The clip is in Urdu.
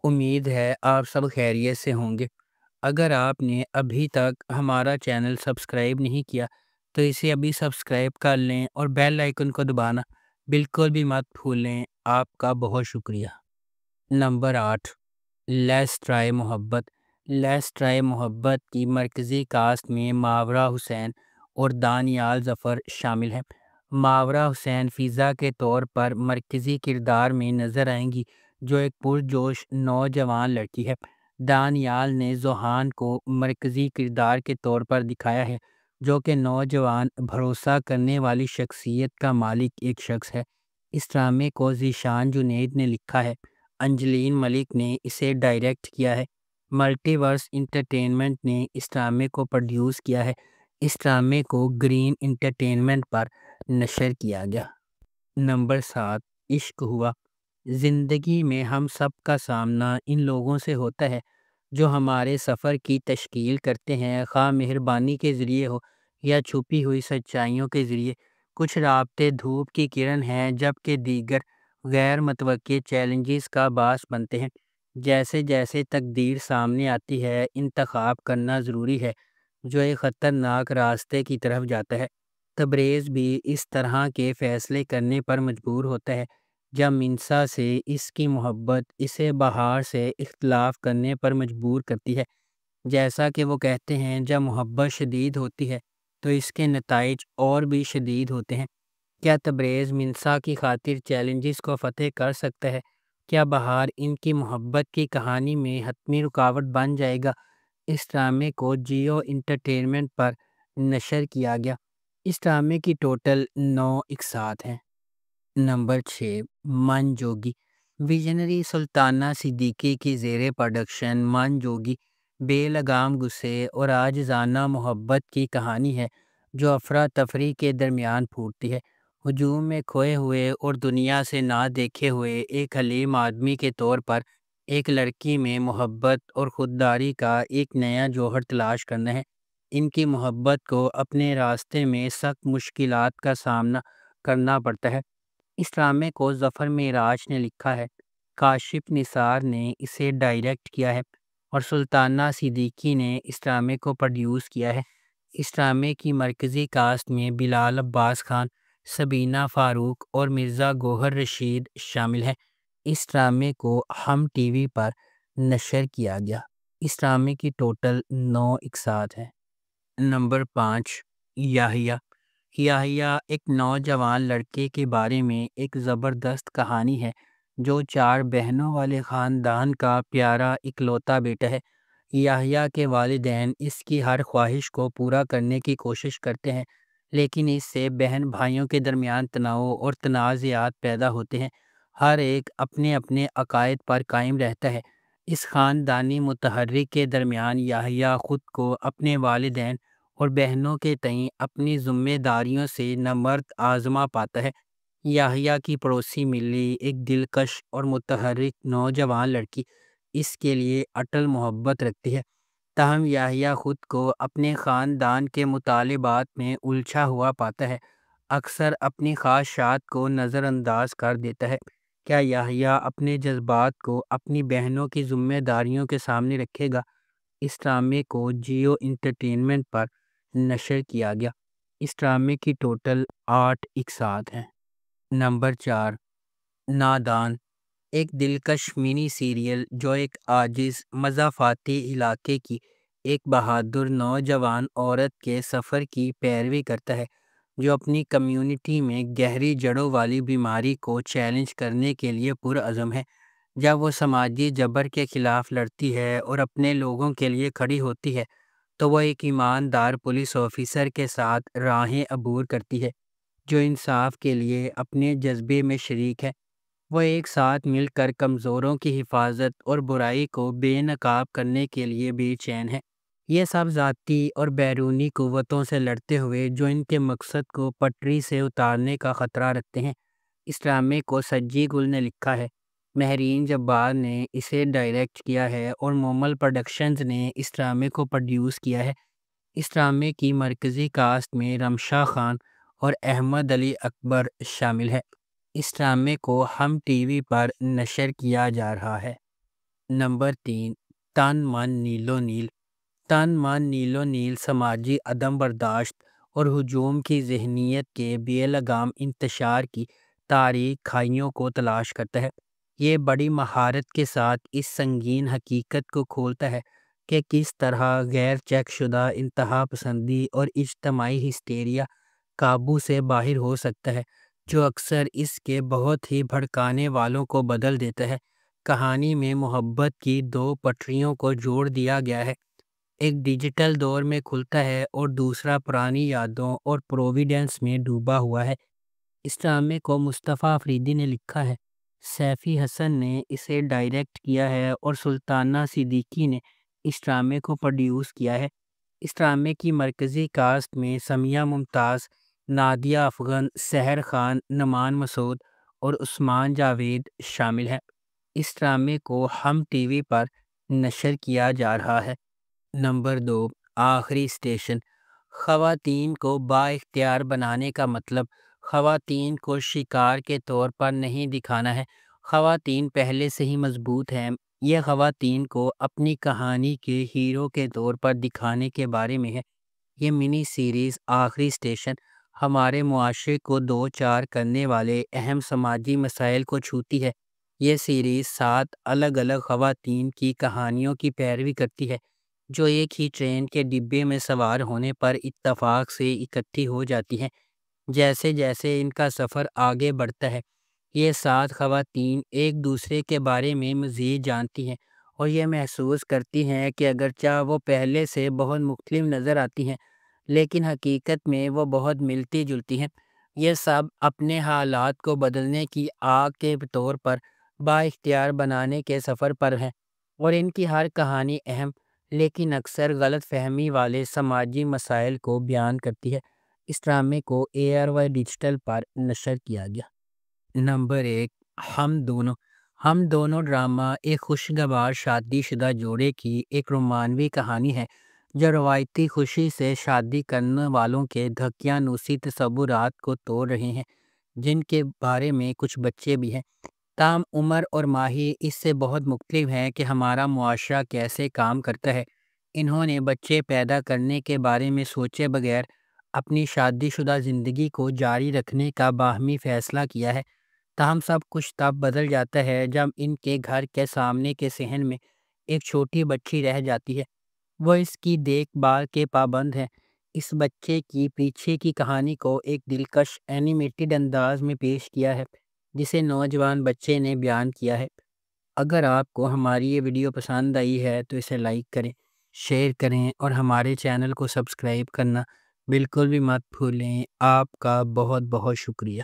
امید ہے آپ سب خیریت سے ہوں گے۔ اگر آپ نے ابھی تک ہمارا چینل سبسکرائب نہیں کیا تو اسے ابھی سبسکرائب کر لیں اور بیل آئیکن کو دبانا بالکل بھی مت بھولیں۔ آپ کا بہت شکریہ۔ نمبر 8، لیٹس ٹرائی محبت۔ لیٹس ٹرائی محبت کی مرکزی کاسٹ میں ماورا حسین اور دانیال ظفر شامل ہیں۔ ماورا حسین فضا کے طور پر مرکزی کردار میں نظر آئیں گی، جو ایک پرجوش نوجوان لڑکی ہے۔ دانیال نے زوہان کو مرکزی کردار کے طور پر دکھایا ہے، جو کہ نوجوان بھروسہ کرنے والی شخصیت کا مالک ایک شخص ہے۔ اس ڈرامے کو ذیشان جنید نے لکھا ہے، انجلین ملک نے اسے ڈائریکٹ کیا ہے۔ ملٹی ورس انٹرٹینمنٹ نے اس ڈرامے کو پروڈیوس کیا ہے۔ اس ڈرامے کو گرین انٹرٹینمنٹ پر نشر کیا گیا۔ نمبر 7، عشق ہوا۔ زندگی میں ہم سب کا سامنا ان لوگوں سے ہوتا ہے جو ہمارے سفر کی تشکیل کرتے ہیں، خواہ مہربانی کے ذریعے ہو یا چھپی ہوئی سچائیوں کے ذریعے۔ کچھ رابطے دھوپ کی کرن ہیں، جبکہ دیگر غیر متوقع چیلنجز کا باعث بنتے ہیں۔ جیسے جیسے تقدیر سامنے آتی ہے، انتخاب کرنا ضروری ہے جو ایک خطرناک راستے کی طرف جاتا ہے۔ تبریز بھی اس طرح کے فیصلے کرنے پر مجبور ہوتا ہے جب منسا سے اس کی محبت اسے بہار سے اختلاف کرنے پر مجبور کرتی ہے۔ جیسا کہ وہ کہتے ہیں، جب محبت شدید ہوتی ہے تو اس کے نتائج اور بھی شدید ہوتے ہیں۔ کیا تبریز منسا کی خاطر چیلنجز کو فتح کر سکتا ہے؟ کیا بہار ان کی محبت کی کہانی میں حتمی رکاوٹ بن جائے گا؟ اس ڈرامے کو جیو انٹرٹینمنٹ پر نشر کیا گیا۔ اس ڈرامے کی ٹوٹل 9 اقساط ہیں۔ نمبر 6، من جوگی۔ ویژنری سلطانہ صدیقی کی زیر پروڈکشن من جوگی بے لگام غصے اور عاجزانہ محبت کی کہانی ہے جو افراتفری کے درمیان پھوٹتی ہے۔ ہجوم میں کھوئے ہوئے اور دنیا سے نہ دیکھے ہوئے ایک حلیم آدمی کے طور پر ایک لڑکی میں محبت اور خودداری کا ایک نیا جوہر تلاش کرنا ہے۔ ان کی محبت کو اپنے راستے میں سخت مشکلات کا سامنا کرنا پڑتا ہے۔ اس ڈرامے کو ظفر معراج نے لکھا ہے، کاشف نثار نے اسے ڈائریکٹ کیا ہے اور سلطانہ صدیقی نے اس ڈرامے کو پروڈیوس کیا ہے۔ اس ڈرامے کی مرکزی کاسٹ میں بلال عباس خان، سبینہ فاروق اور مرزا گوہر رشید شامل ہیں۔ اس ڈرامے کو ہم ٹی وی پر نشر کیا گیا۔ اس ڈرامے کی ٹوٹل 9 اقساط ہیں۔ نمبر 5، یحییٰ۔ یحییٰ ایک نوجوان لڑکے کے بارے میں ایک زبردست کہانی ہے جو 4 بہنوں والے خاندان کا پیارا اکلوتا بیٹا ہے۔ یحییٰ کے والدین اس کی ہر خواہش کو پورا کرنے کی کوشش کرتے ہیں، لیکن اس سے بہن بھائیوں کے درمیان تناؤ اور تنازعات پیدا ہوتے ہیں۔ ہر ایک اپنے اپنے عقائد پر قائم رہتا ہے۔ اس خاندانی متحرک کے درمیان یحییٰ خود کو اپنے والدین اور بہنوں کے تئیں اپنی ذمہ داریوں سے نامرد آزما پاتا ہے۔ یحییٰ کی پڑوسی ملی، ایک دلکش اور متحرک نوجوان لڑکی، اس کے لیے اٹل محبت رکھتی ہے، تاہم یحییٰ خود کو اپنے خاندان کے مطالبات میں الجھا ہوا پاتا ہے، اکثر اپنی خواہشات کو نظر انداز کر دیتا ہے۔ کیا یحییٰ اپنے جذبات کو اپنی بہنوں کی ذمہ داریوں کے سامنے رکھے گا؟ اس ڈرامے کو جیو انٹرٹینمنٹ پر نشر کیا گیا۔ اس ڈرامے کی ٹوٹل 8 اقساط ہیں۔ نمبر 4، نادان۔ ایک دلکش منی سیریل جو ایک عاجز مضافاتی علاقے کی ایک بہادر نوجوان عورت کے سفر کی پیروی کرتا ہے جو اپنی کمیونٹی میں گہری جڑوں والی بیماری کو چیلنج کرنے کے لیے پرعزم ہے۔ جب وہ سماجی جبر کے خلاف لڑتی ہے اور اپنے لوگوں کے لیے کھڑی ہوتی ہے تو وہ ایک ایماندار پولیس آفیسر کے ساتھ راہیں عبور کرتی ہے جو انصاف کے لیے اپنے جذبے میں شریک ہے۔ وہ ایک ساتھ مل کر کمزوروں کی حفاظت اور برائی کو بے نقاب کرنے کے لیے بے چین ہے۔ یہ سب ذاتی اور بیرونی قوتوں سے لڑتے ہوئے جو ان کے مقصد کو پٹری سے اتارنے کا خطرہ رکھتے ہیں۔ اس ڈرامے کو سجی گل نے لکھا ہے، مہرین جبار نے اسے ڈائریکٹ کیا ہے اور مومل پروڈکشنز نے اس ڈرامے کو پروڈیوس کیا ہے۔ اس ڈرامے کی مرکزی کاسٹ میں رمشا خان اور احمد علی اکبر شامل ہے۔ اس ڈرامے کو ہم ٹی وی پر نشر کیا جا رہا ہے۔ نمبر 3، تن من نیلو نیل۔ تن من نیلو نیل سماجی عدم برداشت اور ہجوم کی ذہنیت کے بے لگام انتشار کی تاریک کھائیوں کو تلاش کرتا ہے۔ یہ بڑی مہارت کے ساتھ اس سنگین حقیقت کو کھولتا ہے کہ کس طرح غیر چیک شدہ انتہا پسندی اور اجتماعی ہسٹیریا قابو سے باہر ہو سکتا ہے، جو اکثر اس کے بہت ہی بھڑکانے والوں کو بدل دیتا ہے۔ کہانی میں محبت کی دو پٹریوں کو جوڑ دیا گیا ہے، ایک ڈیجیٹل دور میں کھلتا ہے اور دوسرا پرانی یادوں اور پروویڈنس میں ڈوبا ہوا ہے۔ اس ڈرامے کو مصطفیٰ افریدی نے لکھا ہے، سیفی حسن نے اسے ڈائریکٹ کیا ہے اور سلطانہ صدیقی نے اس ڈرامے کو پروڈیوس کیا ہے۔ اس ڈرامے کی مرکزی کاسٹ میں سمیہ ممتاز، نادیہ افغن، سحر خان، نعمان مسعود اور عثمان جاوید شامل ہیں۔ اس ڈرامے کو ہم ٹی وی پر نشر کیا جا رہا ہے۔ نمبر 2، آخری اسٹیشن۔ خواتین کو با اختیار بنانے کا مطلب خواتین کو شکار کے طور پر نہیں دکھانا ہے۔ خواتین پہلے سے ہی مضبوط ہیں۔ یہ خواتین کو اپنی کہانی کے ہیرو کے طور پر دکھانے کے بارے میں ہے۔ یہ منی سیریز آخری اسٹیشن ہمارے معاشرے کو دو چار کرنے والے اہم سماجی مسائل کو چھوتی ہے۔ یہ سیریز 7 الگ الگ خواتین کی کہانیوں کی پیروی کرتی ہے، جو ایک ہی ٹرین کے ڈبے میں سوار ہونے پر اتفاق سے اکٹھی ہو جاتی ہیں۔ جیسے جیسے ان کا سفر آگے بڑھتا ہے، یہ 7 خواتین ایک دوسرے کے بارے میں مزید جانتی ہیں اور یہ محسوس کرتی ہیں کہ اگرچہ وہ پہلے سے بہت مختلف نظر آتی ہیں، لیکن حقیقت میں وہ بہت ملتی جلتی ہیں۔ یہ سب اپنے حالات کو بدلنے کی آگ کے طور پر با اختیار بنانے کے سفر پر ہیں، اور ان کی ہر کہانی اہم لیکن اکثر غلط فہمی والے سماجی مسائل کو بیان کرتی ہے۔ اس ڈرامے کو ARY ڈیجیٹل پر نشر کیا گیا۔ نمبر 1، ہم دونوں۔ ہم دونوں ڈرامہ ایک خوشگوار شادی شدہ جوڑے کی ایک رومانوی کہانی ہے، جو روایتی خوشی سے شادی کرنے والوں کے دھکیانوسی تصورات کو توڑ رہے ہیں، جن کے بارے میں کچھ بچے بھی ہیں۔ تاہم عمر اور ماہی اس سے بہت مختلف ہیں کہ ہمارا معاشرہ کیسے کام کرتا ہے۔ انہوں نے بچے پیدا کرنے کے بارے میں سوچے بغیر اپنی شادی شدہ زندگی کو جاری رکھنے کا باہمی فیصلہ کیا ہے۔ تاہم سب کچھ تب بدل جاتا ہے جب ان کے گھر کے سامنے کے صحن میں ایک چھوٹی بچی رہ جاتی ہے۔ وہ اس کی دیکھ بھال کے پابند ہیں۔ اس بچے کی پیچھے کی کہانی کو ایک دلکش اینیمیٹڈ انداز میں پیش کیا ہے، جسے نوجوان بچے نے بیان کیا ہے۔ اگر آپ کو ہماری یہ ویڈیو پسند آئی ہے تو اسے لائک کریں، شیئر کریں اور ہمارے چینل کو سبسکرائب کرنا بالکل بھی مت بھولیں۔ آپ کا بہت بہت شکریہ۔